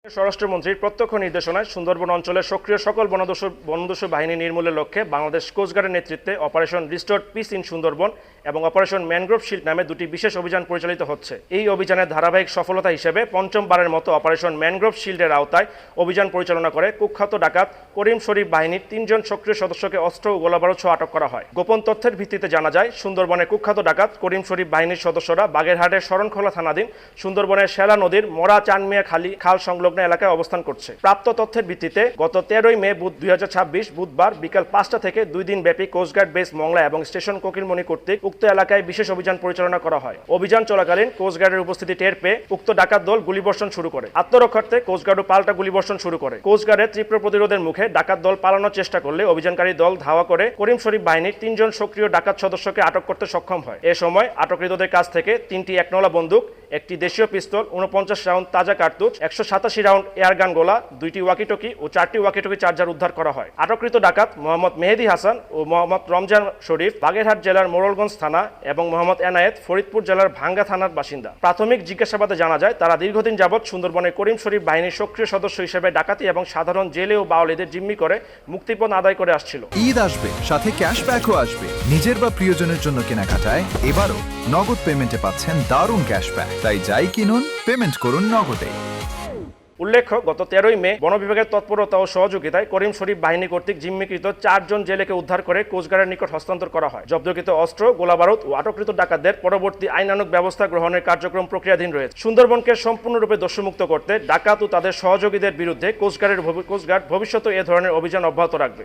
স্বরাষ্ট্রমন্ত্রীর প্রত্যক্ষ নির্দেশনায় সুন্দরবন অঞ্চলের সক্রিয় সকল বনদস্যু বাহিনী নির্মূলের লক্ষ্যে বাংলাদেশ কোস্টগার্ডের নেতৃত্বে operation restore piece in Sundarban এবং অপারেশন ম্যানগ্রোভ শিল্ড নামে দুটি বিশেষ অভিযান পরিচালিত হচ্ছে। এই অভিযানের ধারাবাহিক সফলতা হিসেবে পঞ্চমবারের মতো অপারেশন ম্যানগ্রোভ শিল্ডের আওতায় অভিযান পরিচালনা করে কুখ্যাত ডাকাত করিম শরীফ বাহিনীর 3 জন সক্রিয় সদস্যকে অস্ত্র ও গোলাবারুদ সহ আটক করা হয়। গোপন তথ্যের ভিত্তিতে জানা যায়, সুন্দরবনের কুখ্যাত ডাকাত করিম শরীফ বাহিনীর সদস্যরা বাগেরহাটের শরণখোলা থানাধীন সুন্দরবনের শেলা নদীর মরা চানমিয়া খাল সংলগ্ন এলাকায় অবস্থান করছে। প্রাপ্ত তথ্যের ভিত্তিতে গত 13 মে 2026 বুধবার বিকাল 5টা থেকে 2 দিন ব্যাপী কোস্টগার্ড বেস মংলা এবং স্টেশন কোকিলমণি কর্তৃক উক্ত এলাকায় বিশেষ অভিযান পরিচালনা করা হয়। অভিযান চলাকালীন কোস্টগার্ডের উপস্থিতি টের পেয়ে উক্ত ডাকাত দল গুলিবর্ষণ শুরু করে। আত্মরক্ষার্থে কোস্টগার্ডও পাল্টা গুলিবর্ষণ শুরু করে। কোস্টগার্ডের তীব্র প্রতিরোধের মুখে ডাকাত দল পালানোর চেষ্টা করলে অভিযানকারী দল ধাওয়া করে করিম শরীফ বাহিনীর 3 জন সক্রিয় ডাকাত সদস্যকে আটক করতে সক্ষম হয়। এ সময় আটককৃতদের কাছ থেকে 3টি একনলা বন্দুক, একটি দেশীয় পিস্তল, 49 রাউন্ড তাজা কার্তুজ, 187 রাউন্ড এয়ারগান গোলা, 2টি ওয়াকিটকি ও 4টি ওয়াকিটকি চার্জার উদ্ধার করা হয়। আটককৃত ডাকাত মোহাম্মদ মেহেদি হাসান ও মোহাম্মদ রমজান শরীফ বাগেরহাট জেলার মোড়লগঞ্জ থানা এবং মোহাম্মদ এনায়েত ফরিদপুর জেলার ভাঙ্গা থানার বাসিন্দা। প্রাথমিক জিজ্ঞাসাবাদে জানা যায়, তারা দীর্ঘদিন যাবৎ সুন্দরবনের করিম শরীফ বাহিনীর সক্রিয় সদস্য হিসেবে ডাকাতি এবং সাধারণ জেলে ও বাওয়ালিদের জিম্মি করে মুক্তিপণ আদায় করে আসছিল। ঈদ আসবে, সাথে ক্যাশব্যাকও আসবে। নিজের বা প্রিয়জনের জন্য কেনাকাটায় এবারও নগদ পেমেন্টে পাচ্ছেন দারুণ ক্যাশব্যাক। তাই যাই কিনুন, পেমেন্ট করুন নগদে। উল্লেখ্য, গত 13 মে বন বিভাগের তৎপরতা ও সহযোগিতায় করিম শরীফ বাহিনী কর্তৃক জিম্মিকৃত 4 জন জেলেকে উদ্ধার করে কোস্টগার্ডের নিকট হস্তান্তর করা হয়। জব্দকৃত অস্ত্র, গোলাবারুদ ও আটককৃত ডাকাতদের পরবর্তী আইনানুগ ব্যবস্থা গ্রহণের কার্যক্রম প্রক্রিয়াধীন রয়েছে। সুন্দরবনকে সম্পূর্ণরূপে দস্যুমুক্ত করতে ডাকাত ও তাদের সহযোগীদের বিরুদ্ধে কোস্টগার্ড ভবিষ্যতে এ ধরনের অভিযান অব্যাহত রাখবে।